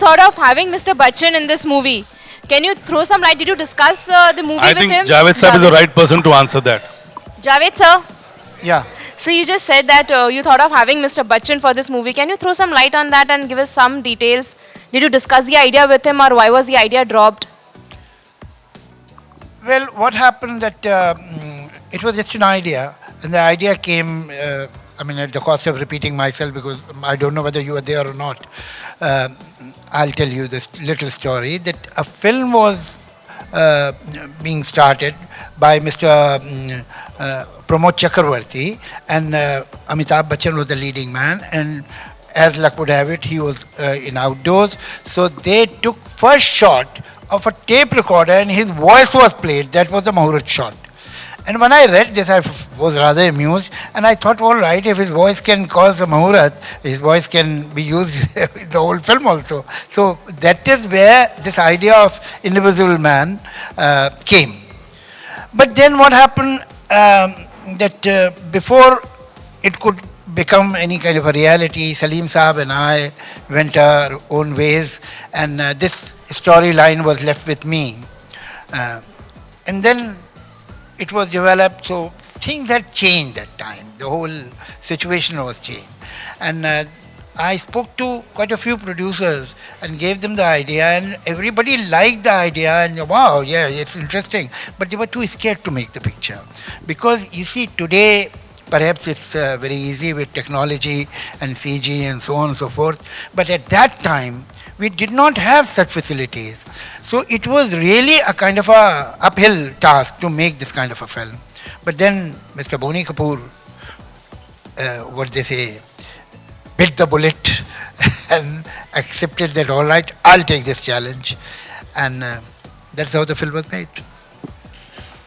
thought of having Mr. Bachchan in this movie? Can you throw some light? Did you discuss the movie I with think him? Javed Sahib is the right person to answer that. Javed sir. Yeah. So you just said that you thought of having Mr. Bachchan for this movie. Can you throw some light on that and give us some details? Did you discuss the idea with him, or why was the idea dropped? Well, what happened that it was just an idea, and the idea came. I mean, at the cost of repeating myself, because I don't know whether you were there or not. I'll tell you this little story that a film was being started by Mr. Pramod Chakravarti, and Amitabh Bachchan was the leading man, and as luck would have it, he was in outdoors. So they took first shot of a tape recorder and his voice was played. That was the Muhurat shot. And when I read this, I was rather amused, and I thought, all right, if his voice can cause a Muhurat, his voice can be used in the whole film also. So that is where this idea of Invisible Man came. But then what happened, that before it could become any kind of a reality, Salim Saab and I went our own ways, and this storyline was left with me. And then it was developed, so things had changed that time. The whole situation was changed. And I spoke to quite a few producers and gave them the idea, and everybody liked the idea, and wow, yeah, it's interesting. But they were too scared to make the picture. Because you see, today, perhaps it's very easy with technology and CG and so on and so forth. But at that time, we did not have such facilities. So it was really a kind of a uphill task to make this kind of a film. But then Mr. Boni Kapoor, what they say, bit the bullet and accepted that, all right, I'll take this challenge. And that's how the film was made.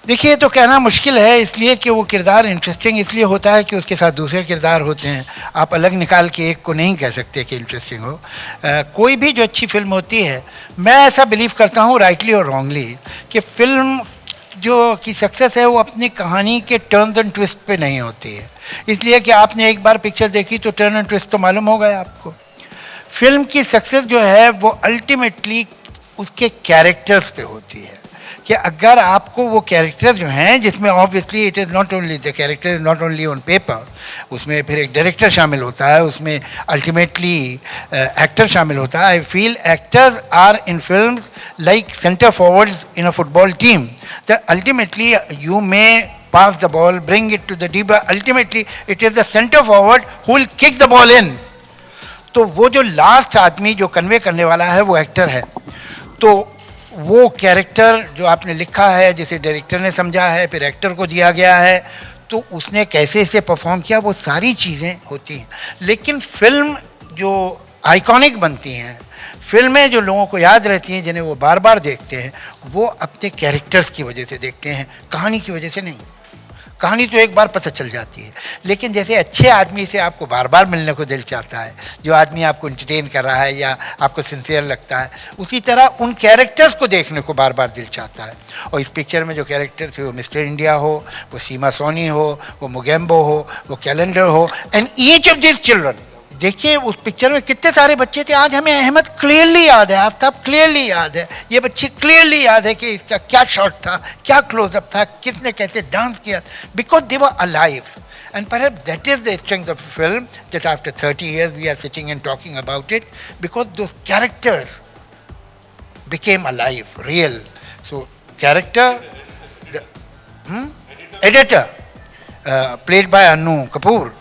देखिए, तो कहना मुश्किल है इसलिए कि वो किरदार interesting इसलिए होता है कि उसके साथ दूसरे किरदार होते हैं. आप अलग निकाल के एक को नहीं कह सकते कि इंटरेस्टिंग हो. कोई भी जो अच्छी फिल्म होती है, मैं ऐसा बिलीव करता हूँ, राइटली और रॉन्गली, कि फिल्म जो की सक्सेस है वो अपनी कहानी के टर्न्स एंड ट्विस्ट पे नहीं होती है. इसलिए कि आपने एक बार पिक्चर देखी तो टर्न एंड ट्विस्ट तो मालूम हो गया आपको. फिल्म की सक्सेस जो है वो अल्टीमेटली उसके कैरेक्टर्स पे होती है, कि अगर आपको वो कैरेक्टर जो हैं, जिसमें obviously it is not only the character is not only on paper, उसमें फिर एक डायरेक्टर शामिल होता है, उसमें अल्टीमेटली एक्टर शामिल होता है. I feel actors are in film like centre forwards in a football team, that ultimately you may pass the ball, bring it to the deep, ultimately it is the center forward who will kick the ball in. तो वो जो last आदमी जो convey करने वाला है वो actor है. तो वो कैरेक्टर जो आपने लिखा है, जिसे डायरेक्टर ने समझा है, फिर एक्टर को दिया गया है, तो उसने कैसे इसे परफॉर्म किया, वो सारी चीज़ें होती हैं. लेकिन फिल्म जो आइकॉनिक बनती हैं, फिल्में जो लोगों को याद रहती हैं, जिन्हें वो बार बार देखते हैं, वो अपने कैरेक्टर्स की वजह से देखते हैं, कहानी की वजह से नहीं. कहानी तो एक बार पता चल जाती है, लेकिन जैसे अच्छे आदमी से आपको बार बार मिलने को दिल चाहता है, जो आदमी आपको एंटरटेन कर रहा है या आपको सिंसियर लगता है, उसी तरह उन कैरेक्टर्स को देखने को बार बार दिल चाहता है. और इस पिक्चर में जो कैरेक्टर थे, वो मिस्टर इंडिया हो, वो सीमा सोनी हो, वो मुगेम्बो हो, वो कैलेंडर हो, and each of this children. देखिए उस पिक्चर में कितने सारे बच्चे थे. आज हमें अहमद क्लियरली याद है, आफ्ताब क्लियरली याद है, ये बच्चे क्लियरली याद है कि इसका क्या शॉट था, क्या क्लोजअप था, किसने कैसे डांस किया, because they were alive. And perhaps that is the strength of the film, that after 30 years we are sitting and talking about it, because those characters became alive, real. So character, the editor, played by Annu Kapoor.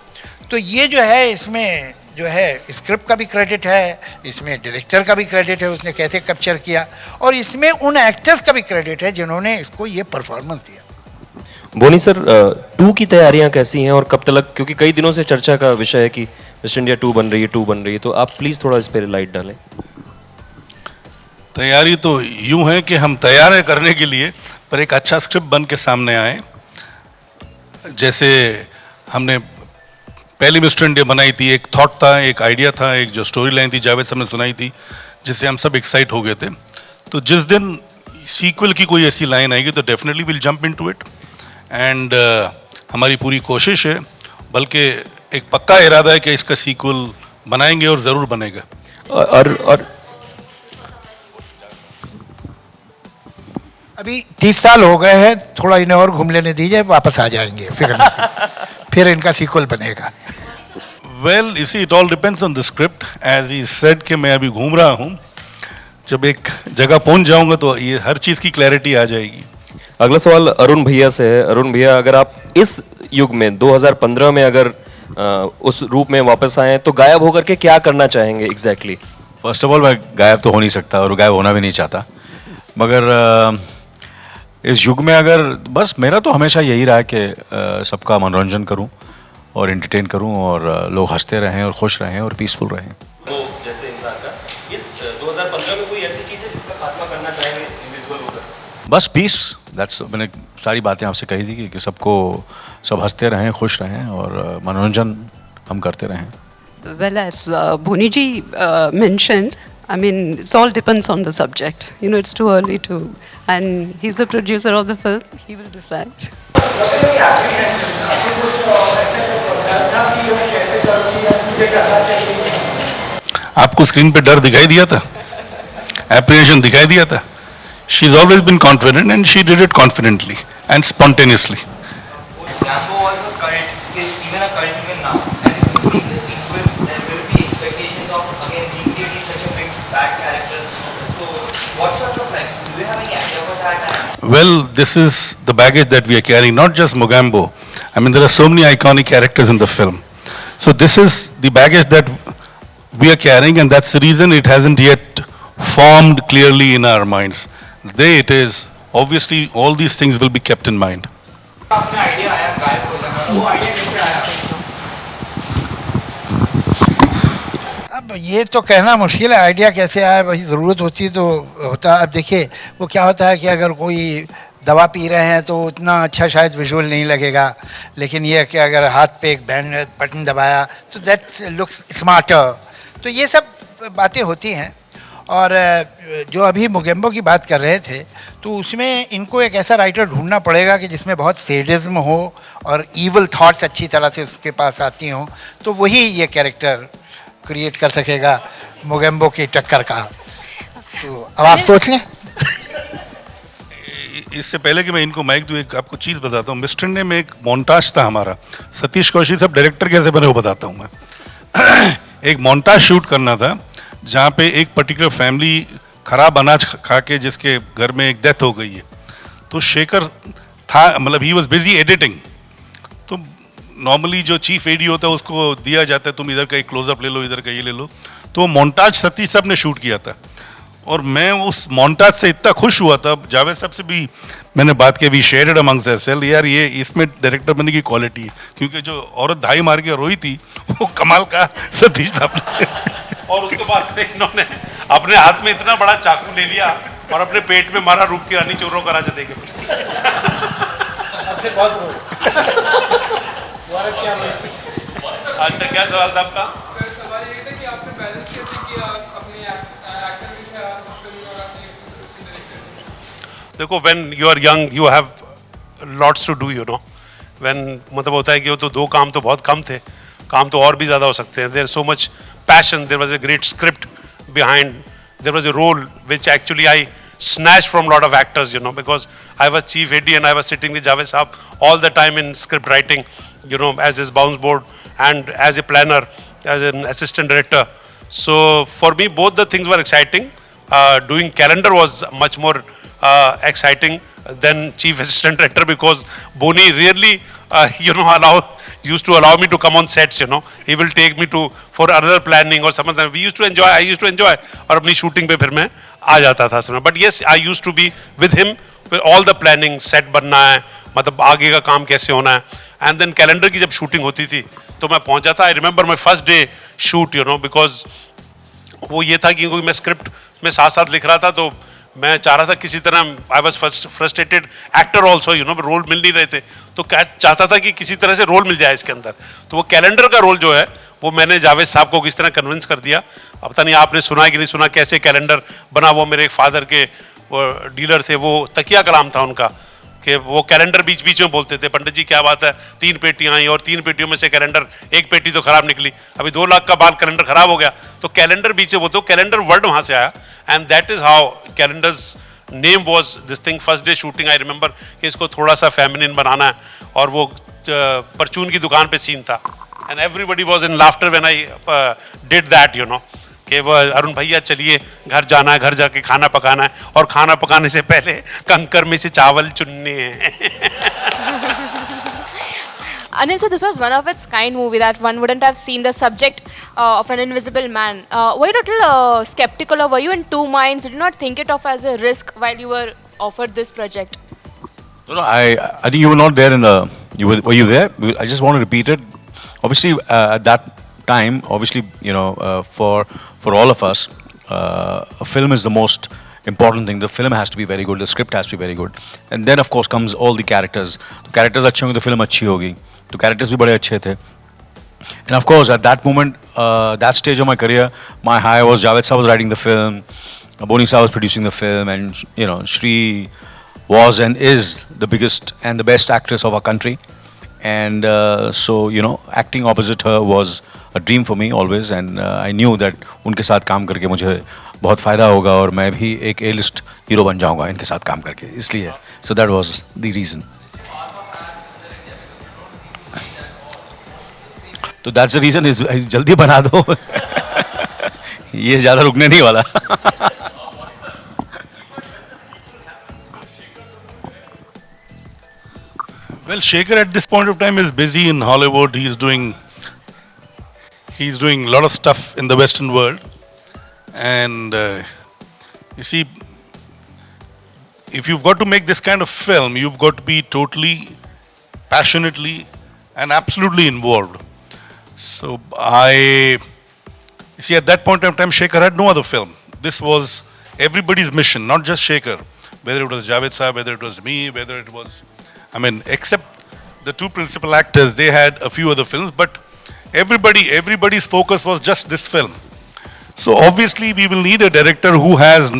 तो ये जो है, इसमें जो है script का भी credit है, इसमें डायरेक्टर का भी क्रेडिट है, उसने कैसे कैप्चर किया, और इसमें उन एक्टर्स का भी क्रेडिट है जिन्होंने इसको ये परफॉर्मेंस दिया. बोनी सर, 2 की तैयारियां कैसी हैं और कब तक, क्योंकि कई दिनों से चर्चा का विषय है कि मिस्टर इंडिया 2 बन रही है, तो आप प्लीज़ थोड़ा इस पर लाइट डालें. तैयारी तो यूं है कि हम तैयार हैं करने के लिए, पर एक अच्छा स्क्रिप्ट बन के सामने आए. जैसे हमने पहली मिस्टर इंडिया बनाई थी, एक थॉट था, एक आइडिया था, एक जो स्टोरी लाइन थी जावेद साहब ने सुनाई थी, जिससे हम सब एक्साइट हो गए थे. तो जिस दिन सीक्वल की कोई ऐसी लाइन आएगी तो definitely will jump into it. And हमारी पूरी कोशिश है, बल्कि एक पक्का इरादा है कि इसका सीक्वल बनाएंगे और ज़रूर बनेगा. और अभी 30 साल हो गए हैं, थोड़ा इन्हें और घूम लेने दीजिए, वापस आ जाएंगे, फिक्र नहीं कीजिए। फिर इनका सीक्वल बनेगा। Well you see it all depends on the script, as he said कि मैं अभी घूम रहा हूँ, जब एक जगह पहुंच जाऊंगा तो ये हर चीज़ की क्लैरिटी आ जाएगी। अगला सवाल अरुण भैया से है। अरुण भैया, अगर आप इस युग में 2015 में अगर उस रूप में वापस आए तो गायब होकर के क्या करना चाहेंगे एग्जैक्टली? फर्स्ट ऑफ ऑल मैं गायब तो हो नहीं सकता और गायब होना भी नहीं चाहता, मगर इस युग में अगर बस मेरा तो हमेशा यही रहा है कि सबका मनोरंजन करूं और एंटरटेन करूं और लोग हंसते रहें और खुश रहें और पीसफुल रहें। वो जैसे इंसान का इस 2015 में कोई ऐसी चीज़ है जिसका खात्मा करना चाहेंगे इंडिविजुअल होकर? बस पीस, दैट्स, मैंने सारी बातें आपसे कही थी कि सबको सब हंसते रहें, खुश रहें और मनोरंजन हम करते रहें। Well, as Boniji mentioned, I mean, it all depends on the subject. You know, it's too early to, and he's the producer of the film. He will decide. आपको स्क्रीन पे डर दिखाई दिया था, एप्रिहेंशन दिखाई दिया था? She is always been confident and she did it confidently and spontaneously. Gambo was a cult, is even a cult even now. And if you bring the sequel, there will be expectations of again recreating such a big bad character. So, what sort of like, do you have any idea about that? Well, this is the baggage that we are carrying, not just Mogambo. I mean, there are so many iconic characters in the film. So this is the baggage that we are carrying, and that's the reason it hasn't yet formed clearly in our minds. The day it is, obviously, all these things will be kept in mind. आपने idea आया गायब हो जाना, वो idea कैसे आया? अब ये तो कहना मुश्किल है आइडिया कैसे आया, वही ज़रूरत होती तो होता। अब देखिए वो क्या होता है कि अगर कोई दवा पी रहे हैं तो उतना अच्छा शायद विजुअल नहीं लगेगा, लेकिन ये कि अगर हाथ पे एक बैंड बटन दबाया तो दैट लुक्स स्मार्टर। तो ये सब बातें होती हैं। और जो अभी मोगेम्बो की बात कर रहे थे, तो उसमें इनको एक ऐसा राइटर ढूंढना पड़ेगा कि जिसमें बहुत सेडिज्म हो और ईवल थॉट्स अच्छी तरह से उसके पास आती हों, तो वही ये कैरेक्टर क्रिएट कर सकेगा मोगेम्बो की टक्कर का। तो अब आप सोच लें। इससे पहले कि मैं इनको माइक दूँ, एक आपको चीज़ बताता हूँ। मिस्टर इंडिया में एक मोन्टाज था हमारा, सतीश कौशिक साहब डायरेक्टर कैसे बने वो बताता हूँ मैं। एक मोन्टाज शूट करना था जहाँ पे एक पर्टिकुलर फैमिली खराब अनाज खा के जिसके घर में एक डेथ हो गई है, तो शेखर था, मतलब ही वॉज बिजी एडिटिंग। तो नॉर्मली जो चीफ एडी होता है उसको दिया जाता है, तुम इधर का एक क्लोजअप ले लो, इधर का ये ले लो। तो वो मोन्टाज सतीश साहब ने शूट किया था और मैं उस मोन्टाज से इतना खुश हुआ था। जावेद साहब से भी मैंने बात की, वी शेयर्ड अमंग्स अवरसेल्व्स, यार ये इसमें डायरेक्टर बनने की क्वालिटी है, क्योंकि जो औरत धाई मार के रोई थी वो कमाल का सतीश साहब ने। और उसके बाद इन्होंने अपने हाथ में इतना बड़ा चाकू ले लिया और अपने पेट में मारा, रूप की रानी चोरों का राजा देके। अच्छा, क्या सवाल था आपका? सर सवाल ये था कि आपने बैलेंस कैसे किया अपनी एक्टर भी थे आप फिल्म और आप चीफ असिस्टेंट डायरेक्टर? देखो, when you are young you have lots to do, you know. When मतलब होता है कि वो तो दो काम तो बहुत कम थे, काम तो और भी ज़्यादा हो सकते हैं। There so much passion, there was a great script behind, there was a role which actually I snatched from a lot of actors, you know, because I was chief AD and I was sitting with Javed Saab all the time in script writing, you know, as his bounce board and as a planner, as an assistant director. So for me, both the things were exciting. Doing calendar was much more exciting than chief assistant director, because Boni really, you know, used to allow me to come on sets, you know. He will take me to for other planning or something. We used to enjoy, I used to enjoy. और अपनी shooting पे फिर मैं आ जाता था समय. But yes, I used to be with him with all the planning, set बनना है, मतलब आगे का काम कैसे होना है. And then calendar की जब shooting होती थी, तो मैं पहुंच जाता. I remember my first day shoot, you know, because वो ये था कि क्योंकि मैं स्क्रिप्ट में साथ साथ लिख रहा था, तो मैं चाह रहा था किसी तरह, I was frustrated actor also, you know, role मिल नहीं रहे थे, तो क्या चाहता था कि किसी तरह से रोल मिल जाए इसके अंदर. तो वो कैलेंडर का रोल जो है वो मैंने जावेद साहब को किस तरह कन्विंस कर दिया. अब पता नहीं आपने सुना है कि नहीं सुना, कैसे कैलेंडर बना. वो मेरे एक फादर के वो डीलर थे, वो तकिया कलाम था उनका, कि वो कैलेंडर बीच बीच में बोलते थे, पंडित जी क्या बात है, 3 पेटियां आई और 3 पेटियों में से कैलेंडर, एक पेटी तो खराब निकली, अभी 2 लाख का बाल कैलेंडर खराब हो गया. तो कैलेंडर बीच में बोलते, कैलेंडर वर्ड वहाँ से आया. And that is how calendars name was this thing first day shooting I remember कि इसको थोड़ा सा फेमिनिन बनाना है और वो परचून की दुकान पे सीन था and everybody was in laughter when I did that you know कि वो अरुण भैया चलिए घर जाना है, घर जाके खाना पकाना है और खाना पकाने से पहले कंकर में से चावल चुनने हैं. Anil, so this was one of its kind movie that one wouldn't have seen the subject of an invisible man. Were you a little skeptical or were you in two minds? Did you not think it of as a risk while you were offered this project? No, I think you were not there in the. Were you there? I just want to repeat it. Obviously, at that time, obviously, you know, for all of us, a film is the most important thing. The film has to be very good. The script has to be very good, and then of course comes all the characters. The characters अच्छे होंगे तो film अच्छी होगी. तो characters भी बड़े अच्छे थे. And of course, at that moment, that stage of my career, my high was Javed Sir was writing the film, Boni Sir was producing the film, and you know, Shri was and is the biggest and the best actress of our country. And so, you know, acting opposite her was a dream for me always, and I knew that उनके साथ काम करके मुझे बहुत फ़ायदा होगा और मैं भी एक A-list हीरो बन जाऊंगा इनके साथ काम करके, इसलिए. So that was the reason. तो that's the reason is जल्दी बना दो. ये ज़्यादा रुकने नहीं वाला. Well, Shekhar at this point of time is busy in Hollywood. He's doing a lot of stuff in the Western world, and you see, if you've got to make this kind of film, you've got to be totally, passionately, and absolutely involved. So you see, at that point of time, Shekhar had no other film. This was everybody's mission, not just Shekhar. Whether it was Javed Saab, whether it was me, whether it was, I mean, except the two principal actors, they had a few other films, but everybody's focus was just this film. So obviously we will need a director who has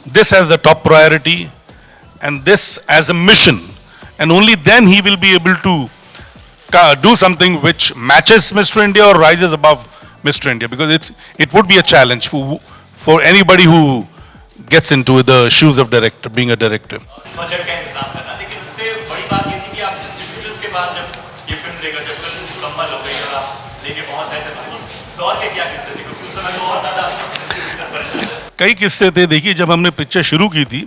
this as the top priority and this as a mission, and only then he will be able to do something which matches Mr. India or rises above Mr. India, because it would be a challenge for anybody who gets into the shoes of being a director. Budget का इंतजाम करना, लेकिन उससे बड़ी बात ये थी कि आप डिस्ट्रीब्यूटर्स के पास जब ये फिल्म लेकर जब फिल्म मुकम्मल हो गई और आप लेके पहुंच गए थे, तो उस दौर के क्या किस्से थे? क्योंकि उस समय तो और ज़्यादा डिस्ट्रीब्यूटर परेशान थे. कई किस्से थे. देखिए, जब हमने पिक्चर शुरू की थी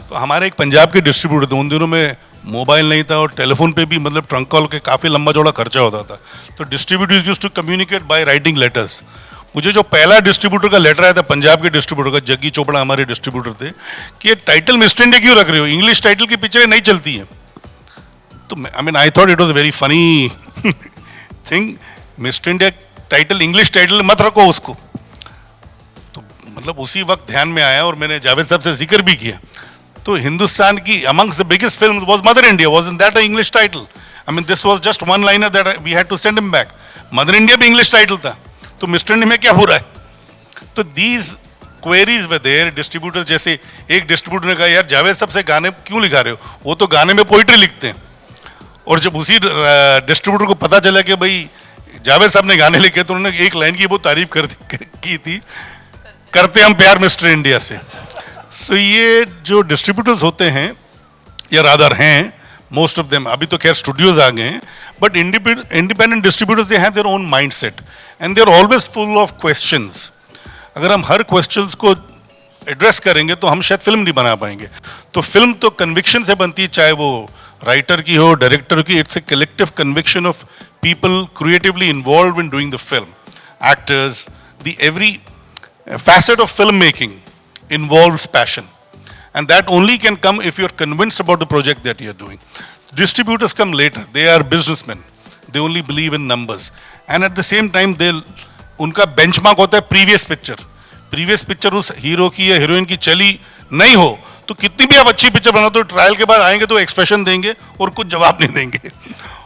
तो हमारे एक पंजाब के डिस्ट्रीब्यूटर थे. उन दिनों में मोबाइल नहीं था और टेलीफोन पे भी मतलब ट्रंक कॉल के काफ़ी लंबा चौड़ा खर्चा होता था. तो distributors used to communicate by writing letters. मुझे जो पहला डिस्ट्रीब्यूटर का लेटर आया था पंजाब के डिस्ट्रीब्यूटर का, जग्गी चोपड़ा हमारे डिस्ट्रीब्यूटर थे, कि ये टाइटल मिस्टर इंडिया क्यों रख रहे हो, इंग्लिश टाइटल की पिक्चरें नहीं चलती हैं. तो I mean I thought it was very funny thing. Mister India title English title मत रखो उसको. तो मतलब उसी वक्त ध्यान में आया और मैंने जावेद साहब से जिक्र भी किया. तो हिंदुस्तान की amongst the biggest film was Mother India. Wasn't that a English title? I mean this was just one liner that we had to send him back. Mother India भी इंग्लिश टाइटल था, तो मिस्टर इंडिया में क्या बुरा है? तो these queries were there. Distributor, जैसे एक डिस्ट्रीब्यूटर ने कहा, यार जावेद साहब से गाने क्यों लिखा रहे हो, वो तो गाने में पोइट्री लिखते हैं. और जब उसी डिस्ट्रीब्यूटर को पता चला कि भाई जावेद साहब ने गाने लिखे, तो उन्होंने एक लाइन की वो तारीफ की थी, करते हम प्यार मिस्टर इंडिया से. सो ये जो डिस्ट्रीब्यूटर्स होते हैं या रादर हैं, मोस्ट ऑफ देम, अभी तो खैर स्टूडियोज आ गए हैं, but independent distributors they have their own mindset and they are always full of questions. अगर हम हर क्वेश्चंस को एड्रेस करेंगे तो हम शायद फिल्म नहीं बना पाएंगे. तो फिल्म तो कन्विक्शन से बनती है, चाहे वो राइटर की हो, डायरेक्टर की. It's a collective conviction of people creatively involve in doing the film. Actors, the every facet of filmmaking involves passion, and that only can come if you're convinced about the project that you're doing. Distributors come later. They are businessmen. They only believe in numbers, and at the same time उनका benchmark होता है previous picture. Previous picture उस hero की या heroine की चली नहीं हो तो कितनी भी आप अच्छी पिक्चर बना दो, ट्रायल के बाद आएंगे तो एक्सप्रेशन देंगे और कुछ जवाब नहीं देंगे.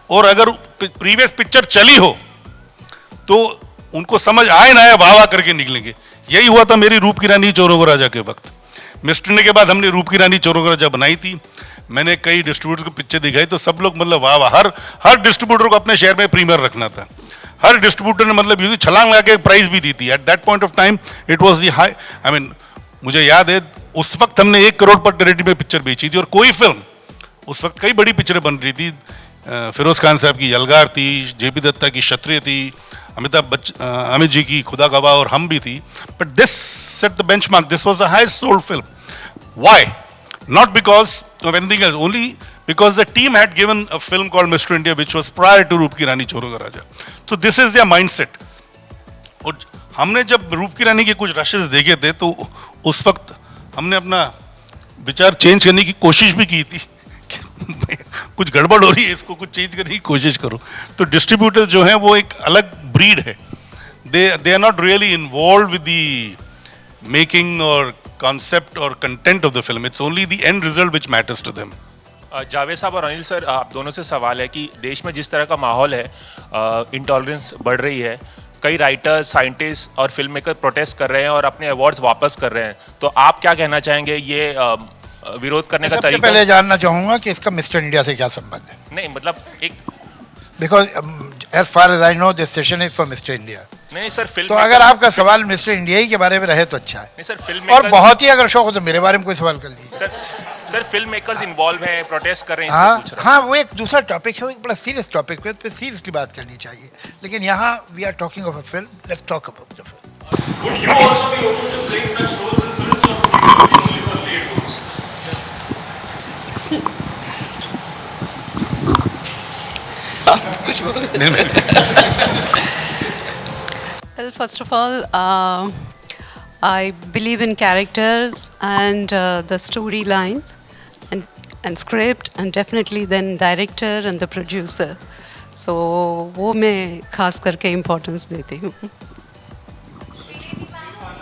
और अगर प्रीवियस पिक्चर चली हो तो उनको समझ आए ना आए, वाह वाह करके निकलेंगे. यही हुआ था मेरी रूप की रानी चोरों को राजा के वक्त. मिस्टर इंडिया के बाद हमने रूप की रानी चोरों को राजा बनाई थी. मैंने कई डिस्ट्रीब्यूटर को पिक्चर दिखाई तो सब लोग मतलब वाह वाह. हर डिस्ट्रीब्यूटर को अपने शहर में प्रीमियर रखना था. हर डिस्ट्रीब्यूटर ने मतलब यूँ छलांग लगा के प्राइज भी दी थी. At that point of time it was the high. I mean मुझे याद है उस वक्त हमने 1 करोड़ पर टेरिटरी में पिक्चर बेची थी और कोई फिल्म, उस वक्त कई बड़ी पिक्चरें बन रही थी, फिरोज खान साहब की यलगार थी, जेपी दत्ता की क्षत्रिय थी, अमित जी की खुदा गवाह और हम भी थी, but this set the benchmark, this was the highest sold film. Why? Not because of anything else, only because the team had given a film called Mr. India, which was prior to रूप की रानी चोरों का राजा. So this is their mindset. और हमने जब रूप की रानी के कुछ रशेस देखे थे तो उस वक्त हमने अपना विचार चेंज करने की कोशिश भी की थी कि कुछ गड़बड़ हो रही है, इसको कुछ चेंज करने की कोशिश करो. तो डिस्ट्रीब्यूटर्स जो हैं वो एक अलग ब्रीड है. they are not really involved with the making or concept or content of the film. It's only the end result which matters to them. Javed साहब और अनिल सर, आप दोनों से सवाल है कि देश में जिस तरह का माहौल है, इंटॉलरेंस बढ़ रही है, कई राइटर्स, साइंटिस्ट और फिल्म मेकर प्रोटेस्ट कर रहे हैं और अपने अवार्ड्स वापस कर रहे हैं, तो आप क्या कहना चाहेंगे? ये विरोध करने का सबसे तरीका? पहले जानना चाहूंगा कि इसका मिस्टर इंडिया से क्या संबंध है? नहीं, मतलब एक, because as far as I know this session is for Mister India. नहीं सर, फिल्म तो अगर आपका सवाल मिस्टर इंडिया ही के बारे में रहे तो अच्छा है. नहीं सर, फिल्म और बहुत ही अगर शौक हो तो मेरे बारे में कोई सवाल कर लीजिए. सर फिल्म मेकर्स इन्वॉल्व हैं, प्रोटेस्ट कर रहे हैं, हाँ इसलिए पूछ रहा हाँ, वो एक दूसरा टॉपिक है, वो एक बड़ा सीरियस टॉपिक है, उस पर सीरियसली बात करनी चाहिए. लेकिन यहाँ we are talking of a film, let's talk about the film. Would you also be open to playing such roles in films, or would you only for lead roles? Well, first of all, I believe in characters and the storylines and script, and definitely then director and the producer. So वो मैं खास करके importance देती हूँ.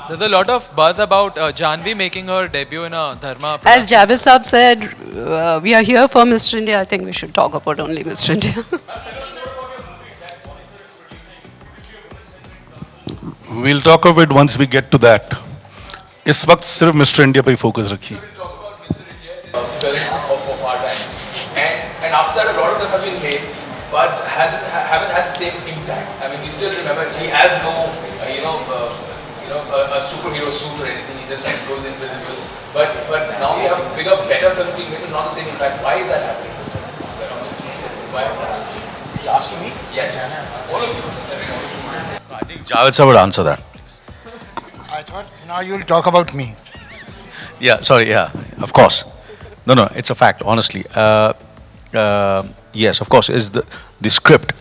There's a lot of buzz about Janvi making her debut in a Dharma. As Javed Saab said, we are here for Mr. India. I think we should talk about only Mr. India. We'll talk of it once we get to that. इस वक्त सिर्फ mister India पे ही focus रखिए. Of our times, and after that a lot of them have been made, but haven't had the same impact. I mean, we still remember he has no a superhero suit or anything. He just goes invisible. But now we have bigger, better films being made with not the same impact. Why is that happening? Why is that? You asked me? Yes. All of you. I think Javed sir would answer that. I thought now you'll talk about me. Yeah, sorry, yeah, of course. No, it's a fact, honestly. Yes, of course, is the script,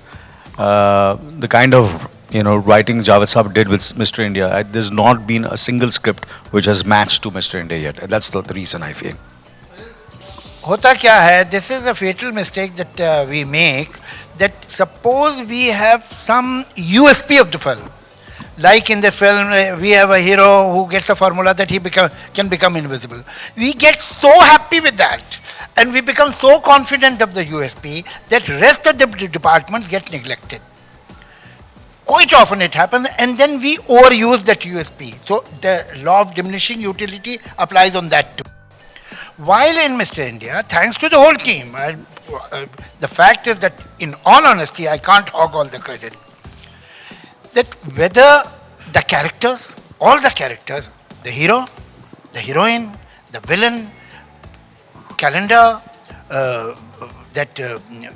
the kind of, writing Javed Saab did with Mr. India, there's not been a single script which has matched to Mr. India yet. That's the reason I feel. होता क्या है, this is a fatal mistake that we make, that suppose we have some USP of the film. Like in the film, we have a hero who gets a formula that he can become invisible. We get so happy with that, and we become so confident of the USP that rest of the departments get neglected. Quite often it happens, and then we overuse that USP. So the law of diminishing utility applies on that too. While in Mr. India, thanks to the whole team, the fact is that in all honesty, I can't hog all the credit. That whether the characters, all the characters, the hero, the heroine, the villain, calendar,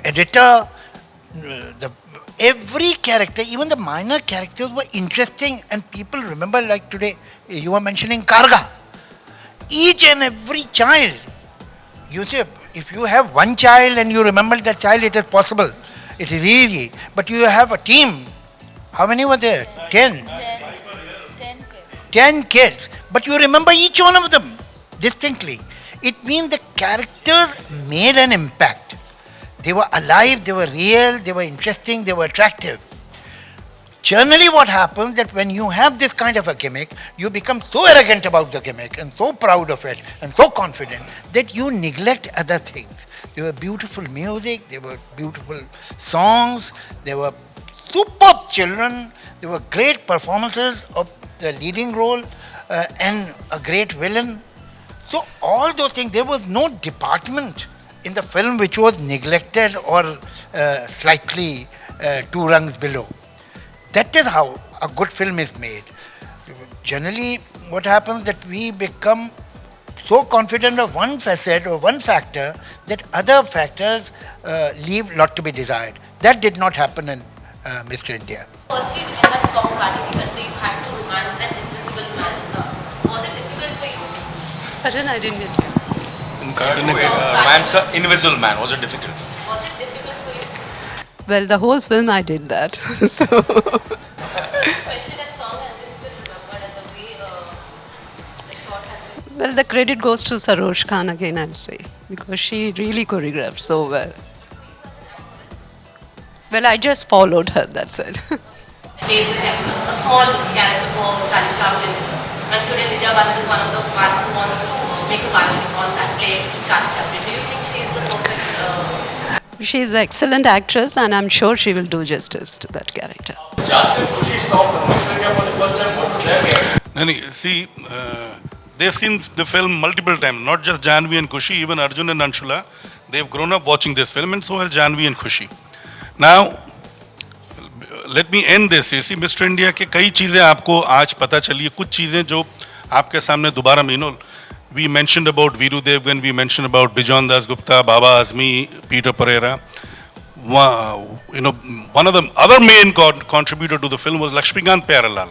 editor, every character, even the minor characters were interesting, and people remember, like today, you were mentioning Karga. Each and every child, you see, if you have one child and you remember that child, it is possible, it is easy, but you have a team. How many were there? 10. 10 kids. But you remember each one of them distinctly. It means the characters made an impact. They were alive, they were real, they were interesting, they were attractive. Generally what happens that when you have this kind of a gimmick, you become so arrogant about the gimmick and so proud of it and so confident that you neglect other things. There were beautiful music, there were beautiful songs, there were superb children, there were great performances of the leading role and a great villain. So all those things, there was no department in the film which was neglected or slightly 2 rungs below. That is how a good film is made. Generally what happens that we become so confident of one facet or one factor that other factors leave lot to be desired. That did not happen in Mr. India. Firstly, to get that song Kartiki, you had to romance an invisible man. Was it difficult for you? Pardon, I didn't get you. Man's invisible man. Was it difficult? Was it difficult for you? Well, the whole film I did that. So. Especially that song has been still remembered and the way the shot has been. Well, the credit goes to Sarosh Khan again, I'll say, because she really choreographed so well. Well, I just followed her, that's it. Played with a small character for Charlie Chaplin. And today Vidya Balan is one of the one who wants to make a biopic on that play Charlie Chaplin. Do you think she is the perfect... She's an excellent actress and I'm sure she will do justice to that character. Nani, see, they've seen the film multiple times, not just Janvi and Kushi, even Arjun and Anshula. They've grown up watching this film, and so has Janvi and Kushi. Now, let me end this. You see, Mr. India के कई चीज़ें आपको आज पता चली है, कुछ चीज़ें जो आपके सामने दोबारा we mentioned about Viru Devgan, we mentioned about Bijon Das Gupta, Baba Azmi, Peter Pereira. One of the other main contributor to the film was Lakshmikant Pyarelal.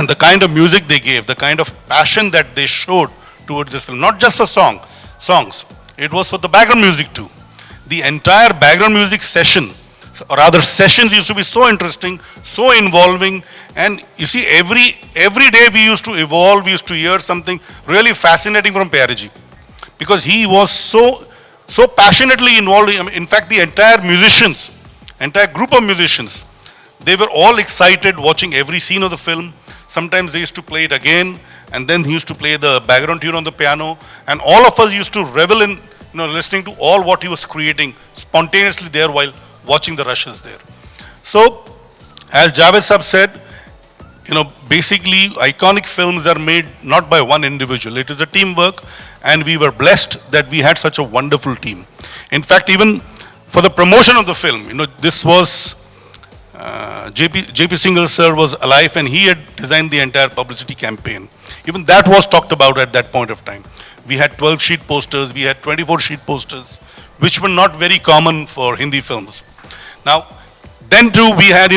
The kind of music they gave, the kind of passion that they showed towards this film, not just for songs, it was for the background music too. The entire background music session, or rather sessions, used to be so interesting, so involving, and you see every day we used to evolve, we used to hear something really fascinating from Pyare ji, because he was so passionately involved. In fact, the entire group of musicians, they were all excited watching every scene of the film. Sometimes they used to play it again, and then he used to play the background tune on the piano, and all of us used to revel in listening to all what he was creating spontaneously there while watching the rushes there. So, as Javed Sab said, basically iconic films are made not by one individual. It is a teamwork, and we were blessed that we had such a wonderful team. In fact, even for the promotion of the film, this was JP Singhal sir was alive, and he had designed the entire publicity campaign. Even that was talked about at that point of time. We had 12 sheet posters, we had 24 sheet posters, which were not very common for Hindi films. Now, then too, we had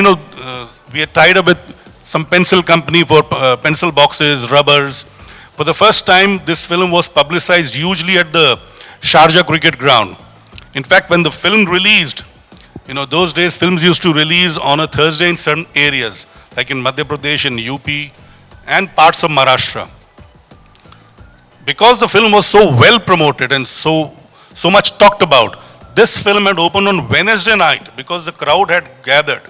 tied up with some pencil company for pencil boxes, rubbers. For the first time, this film was publicized hugely at the Sharjah cricket ground. In fact, when the film released, those days films used to release on a Thursday in certain areas, like in Madhya Pradesh and UP and parts of Maharashtra. Because the film was so well promoted and so much talked about, this film had opened on Wednesday night because the crowd had gathered.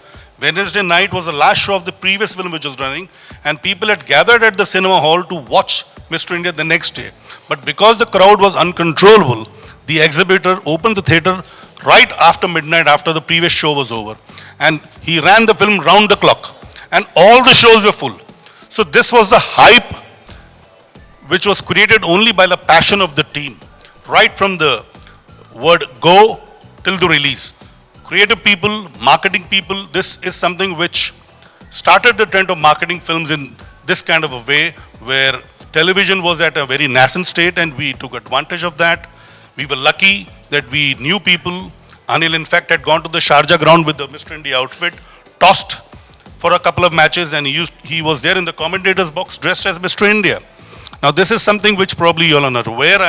Wednesday night was the last show of the previous film which was running, and people had gathered at the cinema hall to watch Mr. India the next day. But because the crowd was uncontrollable, the exhibitor opened the theatre right after midnight, after the previous show was over. And he ran the film round the clock. And all the shows were full. So this was the hype which was created only by the passion of the team. Right from the word go till the release. Creative people, marketing people, this is something which started the trend of marketing films in this kind of a way, where television was at a very nascent state and we took advantage of that. We were lucky that we knew people. Anil, in fact, had gone to the Sharjah ground with the Mr. India outfit, tossed for a couple of matches, and he was there in the commentator's box dressed as Mr. India. Now, this is something which probably you all are not aware.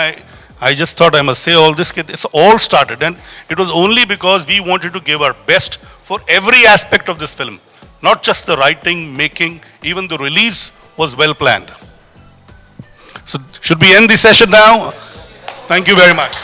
I just thought I must say all this. This all started, and it was only because we wanted to give our best for every aspect of this film. Not just the writing, making, even the release was well planned. So, should we end the session now? Thank you very much.